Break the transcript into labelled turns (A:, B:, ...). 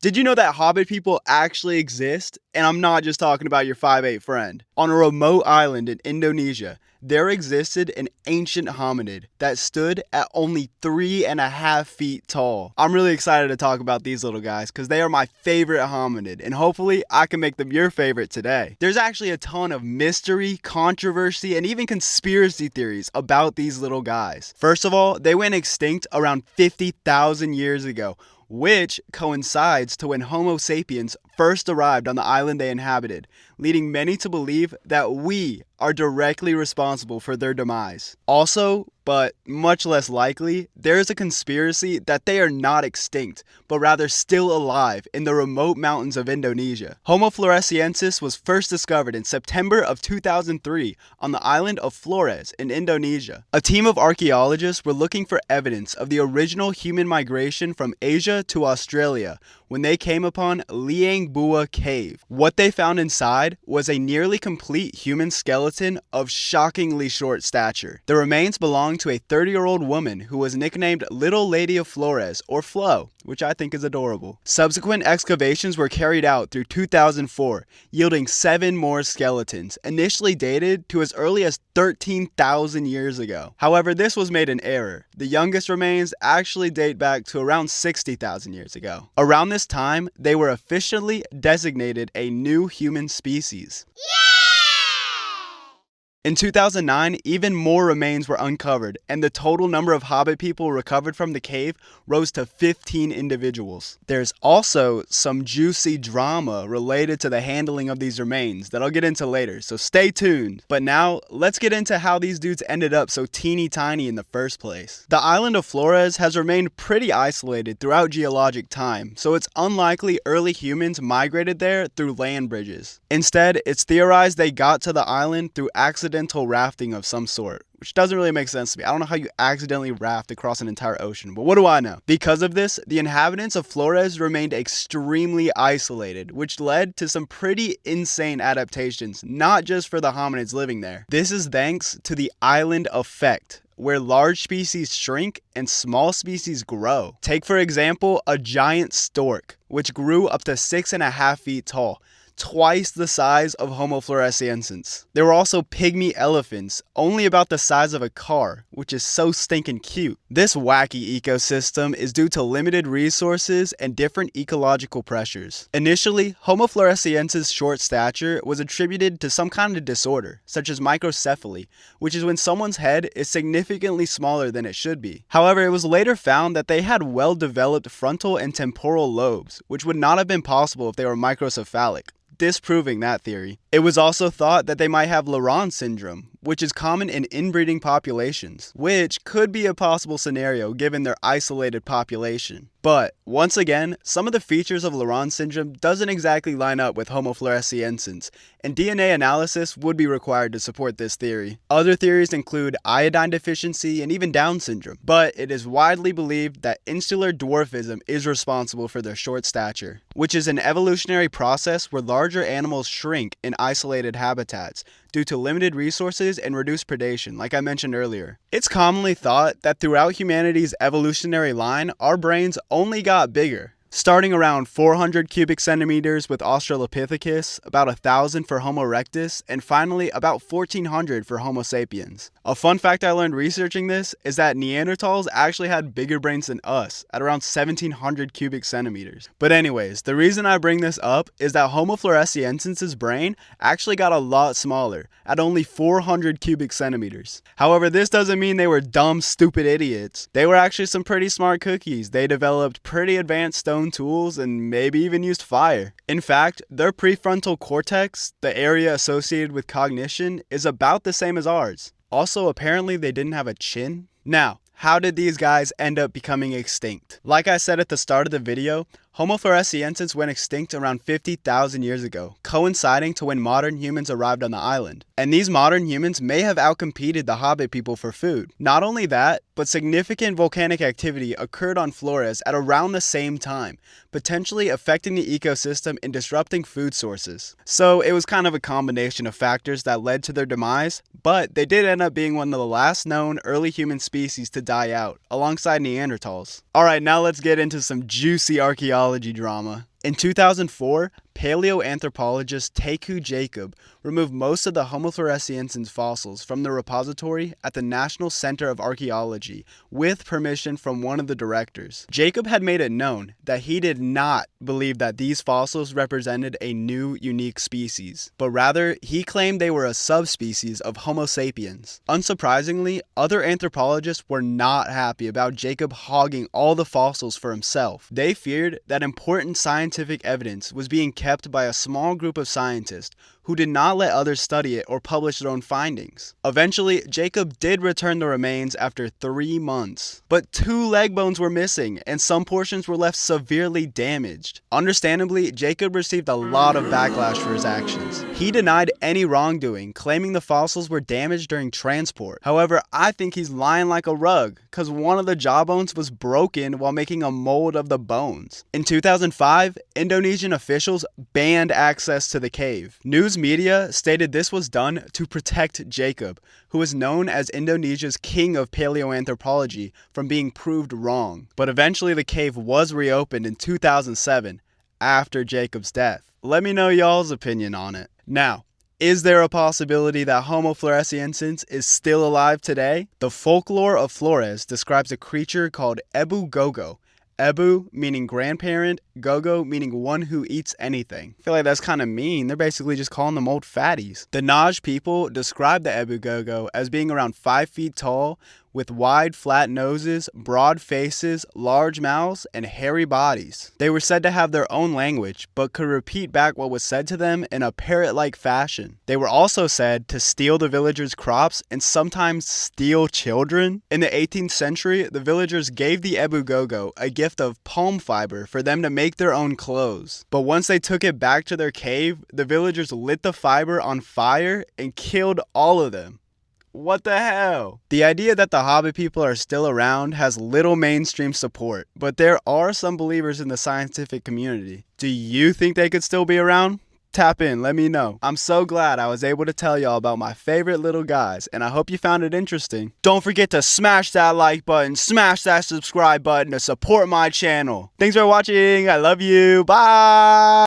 A: Did you know that Hobbit people actually exist? And I'm not just talking about your 5'8" friend. On a remote island in Indonesia, there existed an ancient hominid that stood at only 3.5 feet tall. I'm really excited to talk about these little guys because they are my favorite hominid, and hopefully I can make them your favorite today. There's actually a ton of mystery, controversy, and even conspiracy theories about these little guys. First of all, they went extinct around 50,000 years ago, which coincides to when Homo sapiens first arrived on the island they inhabited, leading many to believe that we are directly responsible for their demise. Also, but much less likely, there is a conspiracy that they are not extinct, but rather still alive in the remote mountains of Indonesia. Homo floresiensis was first discovered in September of 2003 on the island of Flores in Indonesia. A team of archaeologists were looking for evidence of the original human migration from Asia to Australia when they came upon Liang Bua Cave. What they found inside was a nearly complete human skeleton of shockingly short stature. The remains belonged to a 30-year-old woman who was nicknamed Little Lady of Flores, or Flo, which I think is adorable. Subsequent excavations were carried out through 2004, yielding 7 more skeletons, initially dated to as early as 13,000 years ago. However, this was made an error. The youngest remains actually date back to around 60,000 years ago. Around this time, they were officially designated a new human species. In 2009, even more remains were uncovered, and the total number of Hobbit people recovered from the cave rose to 15 individuals. There's also some juicy drama related to the handling of these remains that I'll get into later, so stay tuned. But now, let's get into how these dudes ended up so teeny tiny in the first place. The island of Flores has remained pretty isolated throughout geologic time, so it's unlikely early humans migrated there through land bridges. Instead, it's theorized they got to the island through accidental rafting of some sort, which doesn't really make sense to me. I don't know how you accidentally raft across an entire ocean, but what do I know? Because of this, the inhabitants of Flores remained extremely isolated, which led to some pretty insane adaptations, not just for the hominids living there. This is thanks to the island effect, where large species shrink and small species grow. Take, for example, a giant stork, which grew up to 6.5 feet tall, twice the size of Homo floresiensis. There were also pygmy elephants, only about the size of a car, which is so stinking cute. This wacky ecosystem is due to limited resources and different ecological pressures. Initially, Homo floresiensis' short stature was attributed to some kind of disorder, such as microcephaly, which is when someone's head is significantly smaller than it should be. However, it was later found that they had well-developed frontal and temporal lobes, which would not have been possible if they were microcephalic, disproving that theory. It was also thought that they might have Laron syndrome, which is common in inbreeding populations, which could be a possible scenario given their isolated population. But, once again, some of the features of Laron syndrome doesn't exactly line up with Homo floresiensis, and DNA analysis would be required to support this theory. Other theories include iodine deficiency and even Down syndrome, but it is widely believed that insular dwarfism is responsible for their short stature, which is an evolutionary process where larger animals shrink in isolated habitats due to limited resources and reduced predation, like I mentioned earlier. It's commonly thought that throughout humanity's evolutionary line, our brains only got bigger, starting around 400 cubic centimeters with Australopithecus, about 1,000 for Homo erectus, and finally about 1,400 for Homo sapiens. A fun fact I learned researching this is that Neanderthals actually had bigger brains than us, at around 1,700 cubic centimeters. But anyways, the reason I bring this up is that Homo floresiensis' brain actually got a lot smaller, at only 400 cubic centimeters. However, this doesn't mean they were dumb, stupid idiots. They were actually some pretty smart cookies. They developed pretty advanced stone tools and maybe even used fire. In fact, their prefrontal cortex, the area associated with cognition, is about the same as ours. Also, apparently they didn't have a chin. Now, how did these guys end up becoming extinct? Like I said at the start of the video, Homo floresiensis went extinct around 50,000 years ago, coinciding to when modern humans arrived on the island. And these modern humans may have outcompeted the Hobbit people for food. Not only that, but significant volcanic activity occurred on Flores at around the same time, potentially affecting the ecosystem and disrupting food sources. So it was kind of a combination of factors that led to their demise, but they did end up being one of the last known early human species to die out, alongside Neanderthals. Alright, now let's get into some juicy archaeology drama. In 2004, paleoanthropologist Teku Jacob removed most of the Homo floresiensis fossils from the repository at the National Center of Archaeology with permission from one of the directors. Jacob had made it known that he did not believe that these fossils represented a new, unique species, but rather he claimed they were a subspecies of Homo sapiens. Unsurprisingly, other anthropologists were not happy about Jacob hogging all the fossils for himself. They feared that important scientific evidence was being kept by a small group of scientists who did not let others study it or publish their own findings. Eventually, Jacob did return the remains after 3 months, but 2 leg bones were missing and some portions were left severely damaged. Understandably, Jacob received a lot of backlash for his actions. He denied any wrongdoing, claiming the fossils were damaged during transport. However, I think he's lying like a rug, cause one of the jawbones was broken while making a mold of the bones. In 2005, Indonesian officials banned access to the cave. News media stated this was done to protect Jacob, who is known as Indonesia's king of paleoanthropology, from being proved wrong. But eventually the cave was reopened in 2007 after Jacob's death. Let me know y'all's opinion on it. Now, is there a possibility that Homo floresiensis is still alive today? The folklore of Flores describes a creature called Ebu Gogo. Ebu meaning grandparent, Gogo meaning one who eats anything. I feel like that's kind of mean. They're basically just calling them old fatties. The Naj people describe the Ebu Gogo as being around 5 feet tall, with wide, flat noses, broad faces, large mouths, and hairy bodies. They were said to have their own language, but could repeat back what was said to them in a parrot-like fashion. They were also said to steal the villagers' crops and sometimes steal children. In the 18th century, the villagers gave the Ebu Gogo a gift of palm fiber for them to make their own clothes. But once they took it back to their cave, the villagers lit the fiber on fire and killed all of them. What the hell? The idea that the Hobbit people are still around has little mainstream support, but there are some believers in the scientific community. Do you think they could still be around? Tap in, let me know. I'm so glad I was able to tell y'all about my favorite little guys, and I hope you found it interesting. Don't forget to smash that like button, smash that subscribe button to support my channel. Thanks for watching. I love you. Bye.